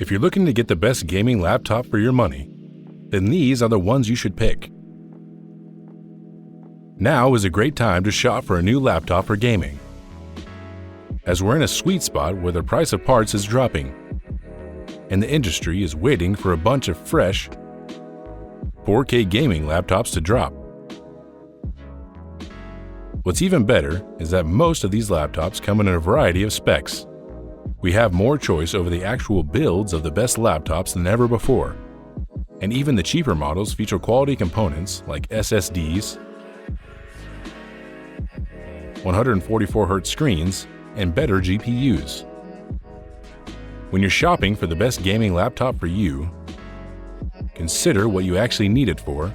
If you're looking to get the best gaming laptop for your money, then these are the ones you should pick. Now is a great time to shop for a new laptop for gaming, as we're in a sweet spot where the price of parts is dropping, and the industry is waiting for a bunch of fresh 4K gaming laptops to drop. What's even better is that most of these laptops come in a variety of specs. We have more choice over the actual builds of the best laptops than ever before, and even the cheaper models feature quality components like SSDs, 144Hz screens, and better GPUs. When you're shopping for the best gaming laptop for you, consider what you actually need it for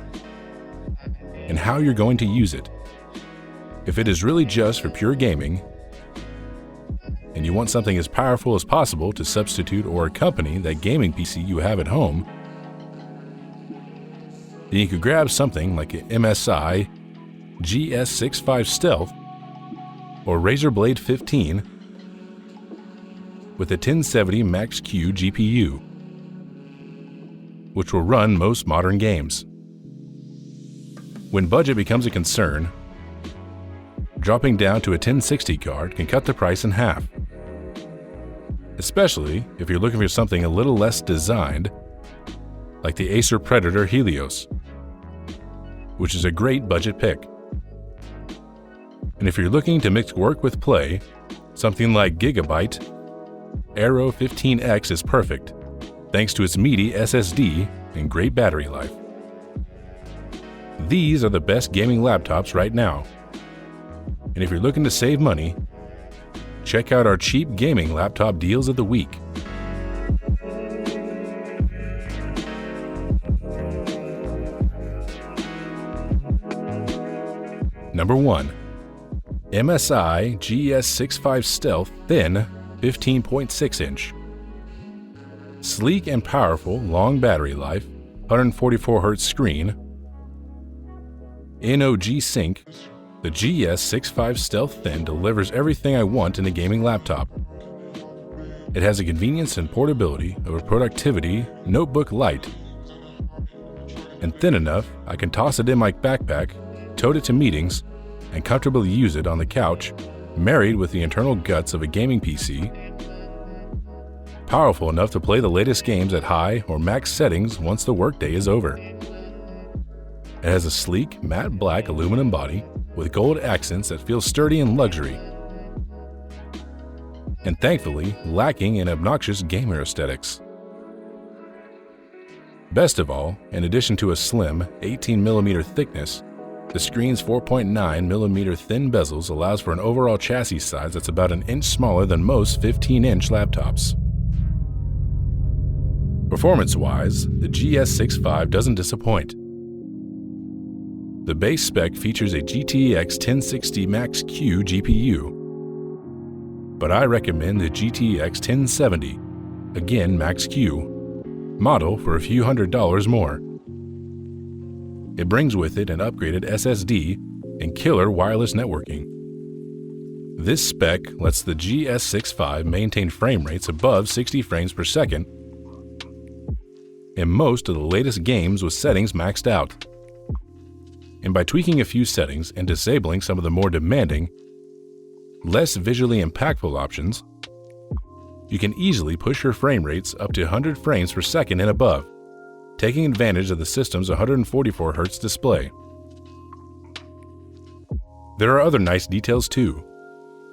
and how you're going to use it. If it is really just for pure gaming, and you want something as powerful as possible to substitute or accompany that gaming PC you have at home, then you could grab something like an MSI GS65 Stealth or Razer Blade 15 with a 1070 Max-Q GPU, which will run most modern games. When budget becomes a concern, dropping down to a 1060 card can cut the price in half, especially if you're looking for something a little less designed, like the Acer Predator Helios, which is a great budget pick. And if you're looking to mix work with play, something like Gigabyte Aero 15X is perfect, thanks to its meaty SSD and great battery life. These are the best gaming laptops right now. And if you're looking to save money, check out our cheap gaming laptop deals of the week. Number 1. MSI GS65 Stealth Thin 15.6 inch. Sleek and powerful long battery life, 144Hz screen, NOG sync, the GS65 Stealth Thin delivers everything I want in a gaming laptop. It has the convenience and portability of a productivity notebook light, and thin enough I can toss it in my backpack, tote it to meetings, and comfortably use it on the couch, married with the internal guts of a gaming PC, powerful enough to play the latest games at high or max settings once the workday is over. It has a sleek, matte black aluminum body with gold accents that feel sturdy and luxury, and thankfully lacking in obnoxious gamer aesthetics. Best of all, in addition to a slim 18mm thickness, the screen's 4.9mm thin bezels allows for an overall chassis size that's about an inch smaller than most 15-inch laptops. Performance-wise, the GS65 doesn't disappoint. The base spec features a GTX 1060 Max-Q GPU, but I recommend the GTX 1070, again Max-Q, model for a few $100s more. It brings with it an upgraded SSD and killer wireless networking. This spec lets the GS65 maintain frame rates above 60 frames per second in most of the latest games with settings maxed out. And by tweaking a few settings and disabling some of the more demanding, less visually impactful options, you can easily push your frame rates up to 100 frames per second and above, taking advantage of the system's 144Hz display. There are other nice details too.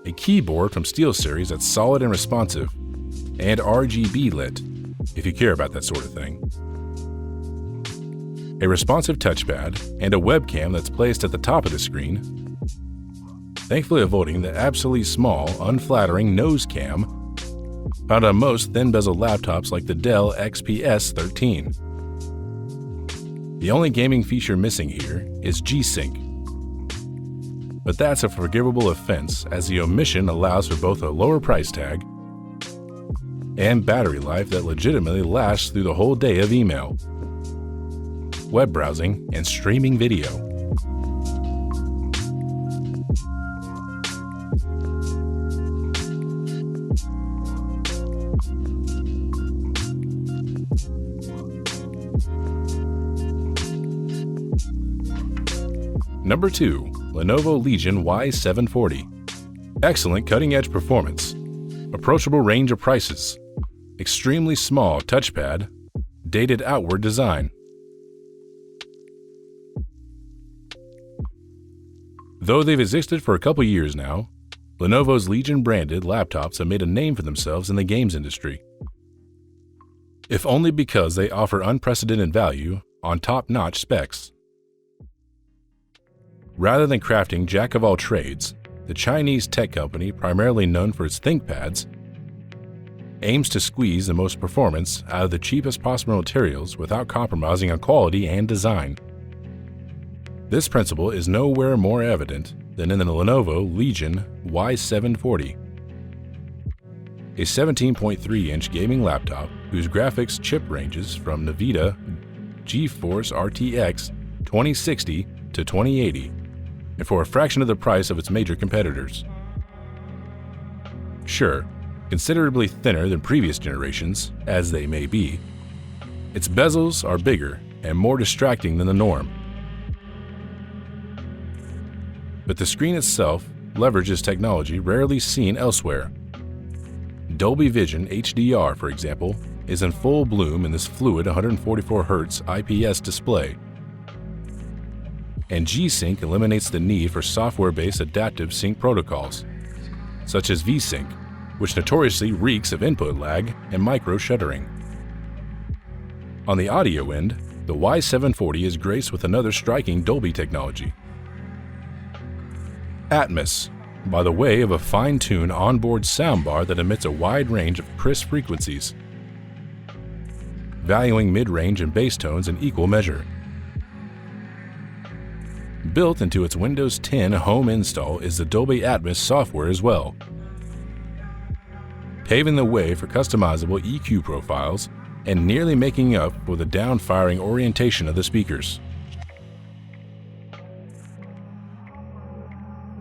A keyboard from SteelSeries that's solid and responsive, and RGB lit, if you care about that sort of thing. A responsive touchpad, and a webcam that's placed at the top of the screen, thankfully avoiding the absolutely small, unflattering nose cam found on most thin-bezel laptops like the Dell XPS 13. The only gaming feature missing here is G-Sync, but that's a forgivable offense as the omission allows for both a lower price tag and battery life that legitimately lasts through the whole day of email, web browsing, and streaming video. Number 2. Lenovo Legion Y740. Excellent cutting-edge performance, approachable range of prices, extremely small touchpad, dated outward design. Though they've existed for a couple years now, Lenovo's Legion-branded laptops have made a name for themselves in the games industry. If only because they offer unprecedented value on top-notch specs. Rather than crafting jack-of-all-trades, the Chinese tech company, primarily known for its ThinkPads, aims to squeeze the most performance out of the cheapest possible materials without compromising on quality and design. This principle is nowhere more evident than in the Lenovo Legion Y740, a 17.3-inch gaming laptop whose graphics chip ranges from NVIDIA GeForce RTX 2060 to 2080, and for a fraction of the price of its major competitors. Sure, considerably thinner than previous generations, as they may be, its bezels are bigger and more distracting than the norm. But the screen itself leverages technology rarely seen elsewhere. Dolby Vision HDR, for example, is in full bloom in this fluid 144Hz IPS display. And G-Sync eliminates the need for software-based adaptive sync protocols, such as V-Sync, which notoriously reeks of input lag and micro-shuddering. On the audio end, the Y740 is graced with another striking Dolby technology, Atmos, by the way of a fine-tuned onboard soundbar that emits a wide range of crisp frequencies, valuing mid-range and bass tones in equal measure. Built into its Windows 10 home install is the Dolby Atmos software as well, paving the way for customizable EQ profiles and nearly making up for the down-firing orientation of the speakers.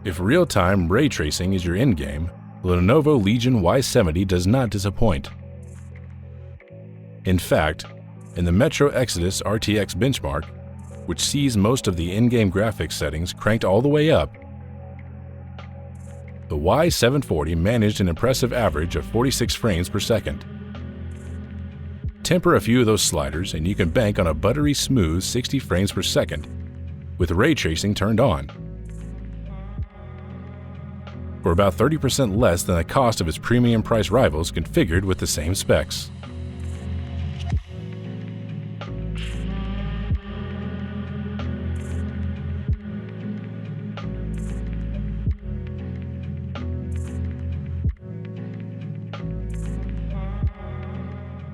If real-time ray tracing is your endgame, the Lenovo Legion Y70 does not disappoint. In fact, in the Metro Exodus RTX benchmark, which sees most of the in-game graphics settings cranked all the way up, the Y740 managed an impressive average of 46 frames per second. Temper a few of those sliders and you can bank on a buttery smooth 60 frames per second with ray tracing turned on, for about 30% less than the cost of its premium price rivals configured with the same specs.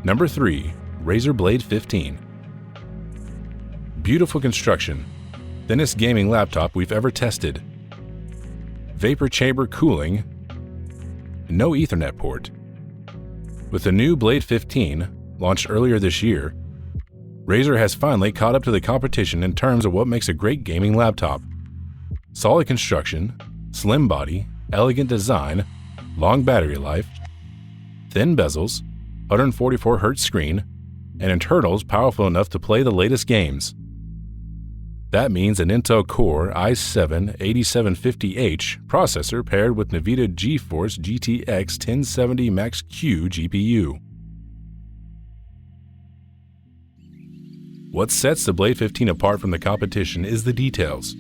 Number 3. Razer Blade 15. Beautiful construction, thinnest gaming laptop we've ever tested. Vapor chamber cooling, no Ethernet port. With the new Blade 15, launched earlier this year, Razer has finally caught up to the competition in terms of what makes a great gaming laptop. Solid construction, slim body, elegant design, long battery life, thin bezels, 144Hz screen, and internals powerful enough to play the latest games. That means an Intel Core i7-8750H processor paired with NVIDIA GeForce GTX 1070 Max-Q GPU. What sets the Blade 15 apart from the competition is the details.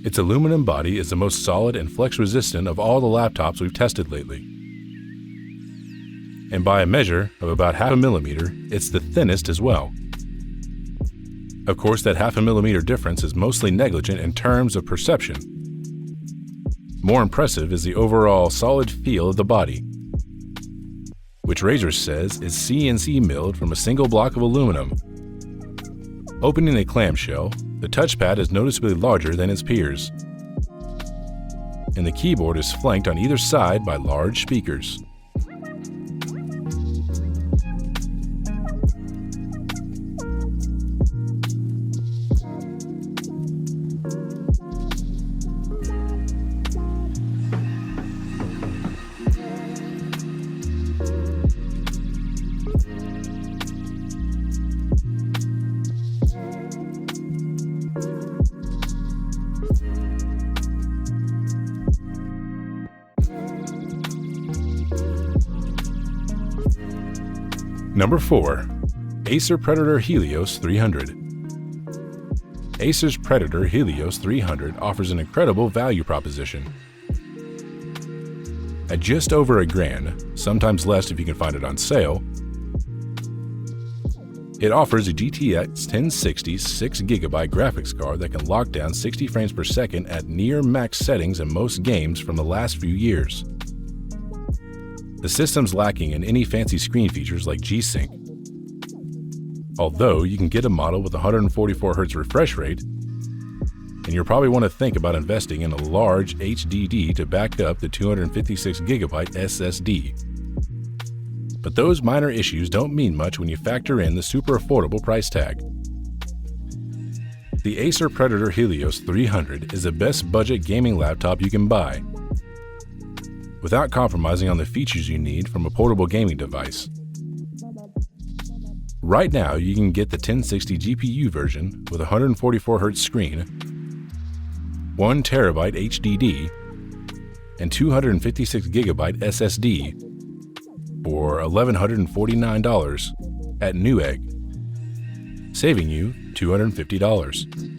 Its aluminum body is the most solid and flex-resistant of all the laptops we've tested lately. And by a measure of about 0.5 millimeter, it's the thinnest as well. Of course, that 0.5 millimeter difference is mostly negligent in terms of perception. More impressive is the overall solid feel of the body, which Razer says is CNC milled from a single block of aluminum. Opening the clamshell, the touchpad is noticeably larger than its peers, and the keyboard is flanked on either side by large speakers. Number 4. Acer Predator Helios 300. Acer's Predator Helios 300 offers an incredible value proposition. At just over $1,000, sometimes less if you can find it on sale, it offers a GTX 1060 6GB graphics card that can lock down 60 frames per second at near max settings in most games from the last few years. The system's lacking in any fancy screen features like G-Sync. Although you can get a model with 144Hz refresh rate, and you'll probably want to think about investing in a large HDD to back up the 256GB SSD. But those minor issues don't mean much when you factor in the super affordable price tag. The Acer Predator Helios 300 is the best budget gaming laptop you can buy, without compromising on the features you need from a portable gaming device. Right now, you can get the 1060 GPU version with a 144Hz screen, 1TB HDD, and 256GB SSD for $1,149 at Newegg, saving you $250.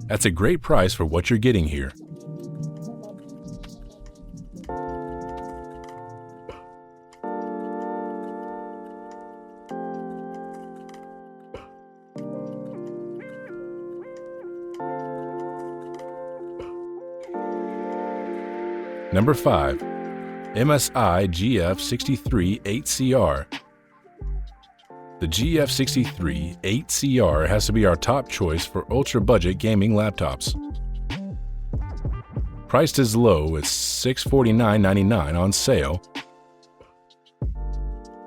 That's a great price for what you're getting here. Number 5. MSI GF63 8CR. The GF63 8CR has to be our top choice for ultra-budget gaming laptops. Priced as low as $649.99 on sale,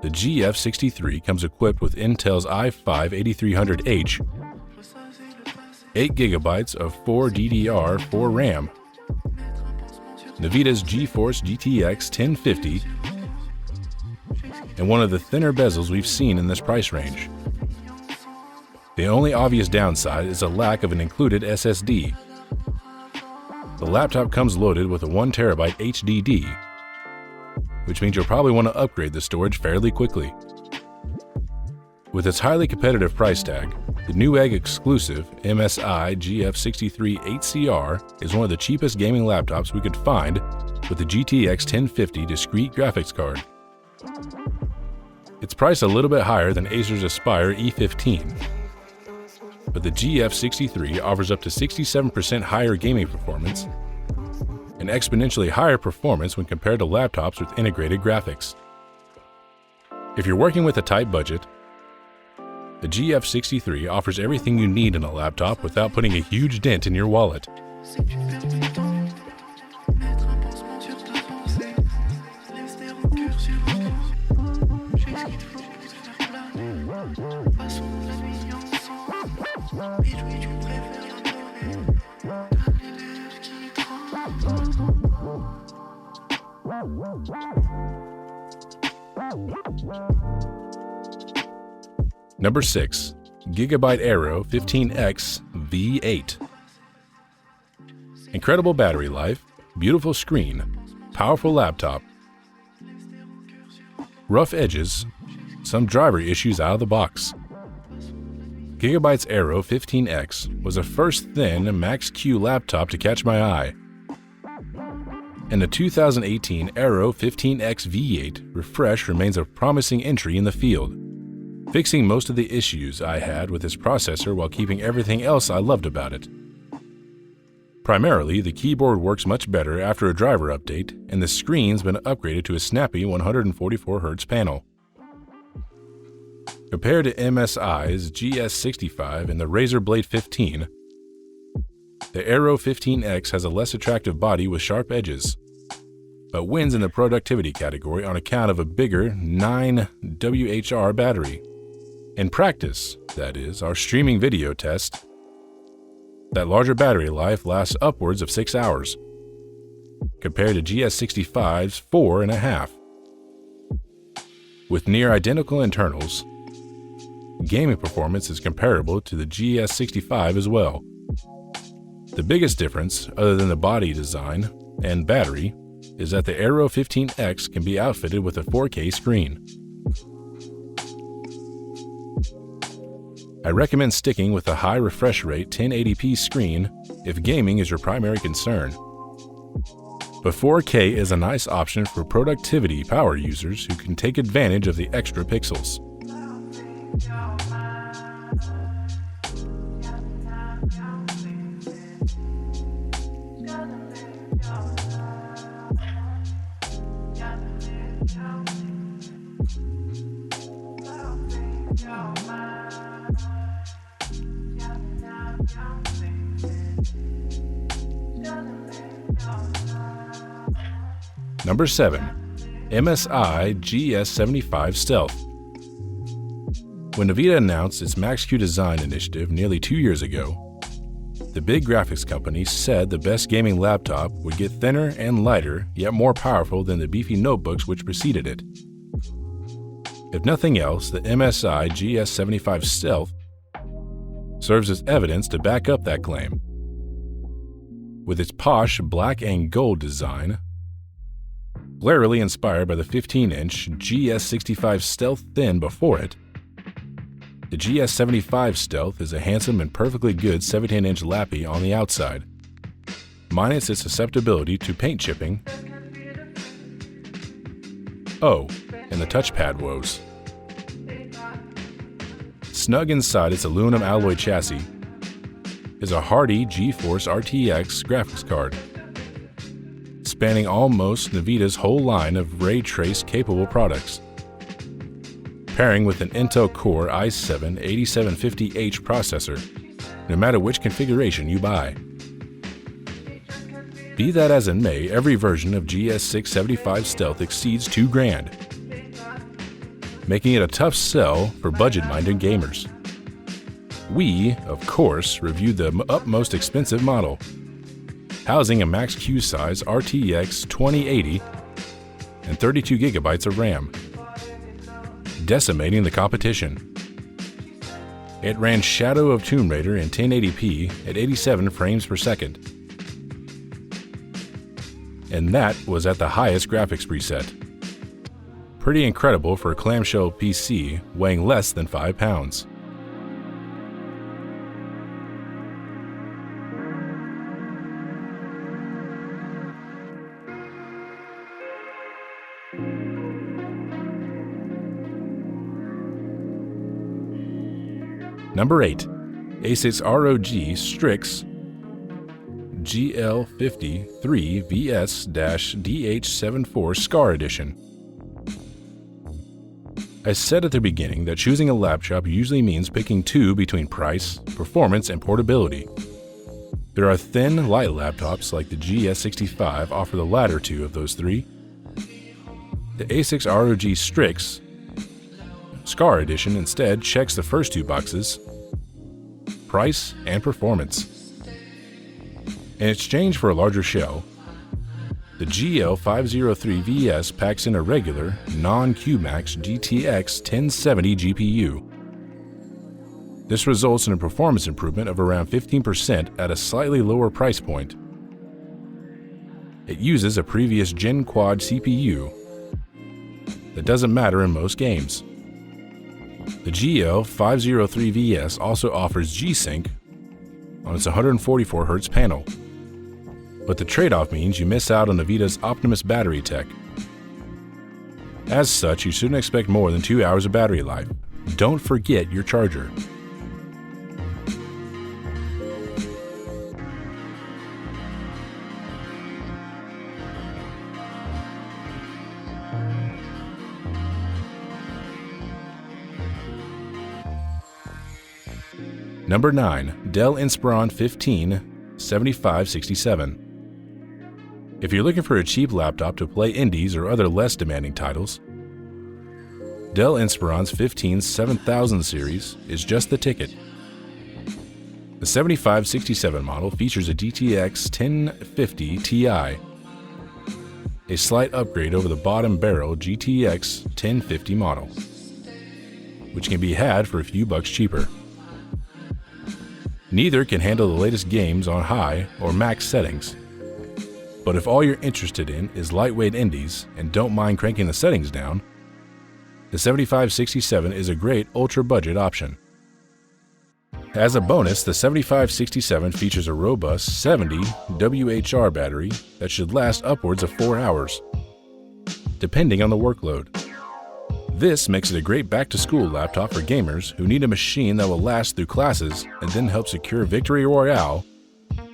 the GF63 comes equipped with Intel's i5-8300H, 8GB of 4DDR4 RAM, NVIDIA's GeForce GTX 1050, and one of the thinner bezels we've seen in this price range. The only obvious downside is a lack of an included SSD. The laptop comes loaded with a 1TB HDD, which means you'll probably want to upgrade the storage fairly quickly. With its highly competitive price tag, the Newegg exclusive MSI GF63 8CR is one of the cheapest gaming laptops we could find with the GTX 1050 discrete graphics card. It's priced a little bit higher than Acer's Aspire E15, but the GF63 offers up to 67% higher gaming performance and exponentially higher performance when compared to laptops with integrated graphics. If you're working with a tight budget, the GF63 offers everything you need in a laptop without putting a huge dent in your wallet. Number 6. Gigabyte Aero 15X V8. Incredible battery life, beautiful screen, powerful laptop, rough edges, some driver issues out of the box. Gigabyte's Aero 15X was a first thin Max-Q laptop to catch my eye. And the 2018 Aero 15X V8 refresh remains a promising entry in the field, fixing most of the issues I had with this processor while keeping everything else I loved about it. Primarily, the keyboard works much better after a driver update, and the screen's been upgraded to a snappy 144Hz panel. Compared to MSI's GS65 and the Razer Blade 15, the Aero 15X has a less attractive body with sharp edges, but wins in the productivity category on account of a bigger 9 WHR battery. In practice, that is, our streaming video test, that larger battery life lasts upwards of 6 hours, compared to GS65's 4.5. With near identical internals, gaming performance is comparable to the GS65 as well. The biggest difference, other than the body design and battery, is that the Aero 15X can be outfitted with a 4K screen. I recommend sticking with a high refresh rate 1080p screen if gaming is your primary concern. But 4K is a nice option for productivity power users who can take advantage of the extra pixels. Number 7. MSI GS75 Stealth. When Nvidia announced its Max-Q design initiative nearly 2 years ago, the big graphics company said the best gaming laptop would get thinner and lighter, yet more powerful than the beefy notebooks which preceded it. If nothing else, the MSI GS75 Stealth serves as evidence to back up that claim. With its posh black and gold design, glaringly inspired by the 15-inch GS65 Stealth Thin before it, the GS75 Stealth is a handsome and perfectly good 17-inch lappy on the outside, minus its susceptibility to paint chipping. Oh, and the touchpad woes. Snug inside its aluminum alloy chassis is a hardy GeForce RTX graphics card, spanning almost Nvidia's whole line of ray trace capable products, pairing with an Intel Core i7 8750H processor, no matter which configuration you buy. Be that as it may, every version of GS675 Stealth exceeds $2,000, making it a tough sell for budget-minded gamers. We, of course, reviewed the most expensive model, housing a Max-Q size RTX 2080 and 32 gigabytes of RAM, decimating the competition. It ran Shadow of Tomb Raider in 1080p at 87 frames per second, and that was at the highest graphics preset. Pretty incredible for a clamshell PC weighing less than 5 pounds. Number 8. ASUS ROG Strix GL53VS-DH74 Scar Edition. I said at the beginning that choosing a laptop usually means picking two between price, performance, and portability. There are thin, light laptops like the GS65 offer the latter two of those three. The ASUS ROG Strix Scar Edition instead checks the first two boxes: price and performance. In exchange for a larger shell, the GL503VS packs in a regular, non-QMax GTX 1070 GPU. This results in a performance improvement of around 15% at a slightly lower price point. It uses a previous Gen Quad CPU that doesn't matter in most games. The GL503VS also offers G-Sync on its 144Hz panel, but the trade-off means you miss out on Nvidia's Optimus battery tech. As such, you shouldn't expect more than 2 hours of battery life. Don't forget your charger. Number 9. Dell Inspiron 15 7567. If you're looking for a cheap laptop to play indies or other less demanding titles, Dell Inspiron's 15 7000 series is just the ticket. The 7567 model features a GTX 1050 Ti, a slight upgrade over the bottom barrel GTX 1050 model, which can be had for a few bucks cheaper. Neither can handle the latest games on high or max settings. But if all you're interested in is lightweight indies and don't mind cranking the settings down, the 7567 is a great ultra-budget option. As a bonus, the 7567 features a robust 70 WHR battery that should last upwards of 4 hours, depending on the workload. This makes it a great back-to-school laptop for gamers who need a machine that will last through classes and then help secure victory royale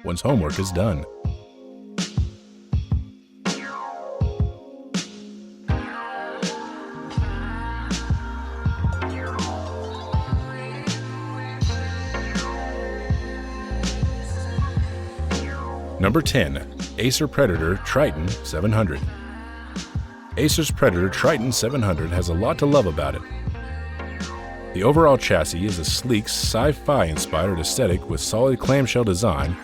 once homework is done. Number 10. Acer Predator Triton 700. Acer's Predator Triton 700 has a lot to love about it. The overall chassis is a sleek, sci-fi inspired aesthetic with solid clamshell design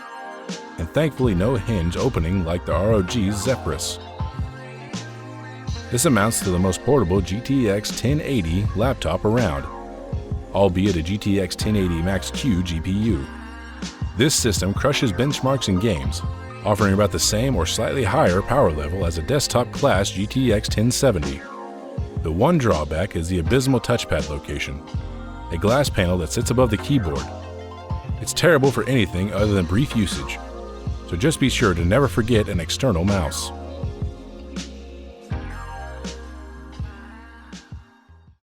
and thankfully no hinge opening like the ROG's Zephyrus. This amounts to the most portable GTX 1080 laptop around, albeit a GTX 1080 Max-Q GPU. This system crushes benchmarks in games, offering about the same or slightly higher power level as a desktop-class GTX 1070. The one drawback is the abysmal touchpad location, a glass panel that sits above the keyboard. It's terrible for anything other than brief usage, so just be sure to never forget an external mouse.